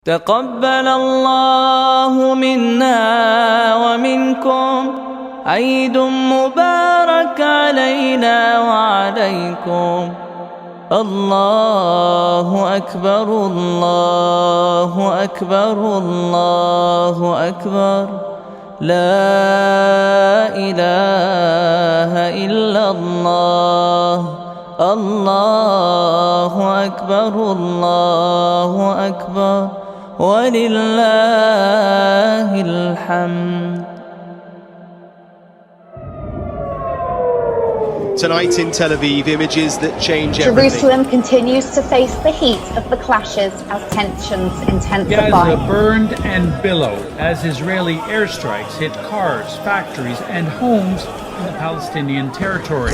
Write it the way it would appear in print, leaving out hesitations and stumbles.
تقبل الله منا ومنكم عيد مبارك علينا وعليكم. الله أكبر الله أكبر الله أكبر لا إله إلا الله. الله أكبر الله أكبر ولله الحمد. Tonight in Tel Aviv, images that change everything. Jerusalem continues to face the heat of the clashes as tensions intensify. Gaza burned and billowed as Israeli airstrikes hit cars, factories and homes in the Palestinian territory.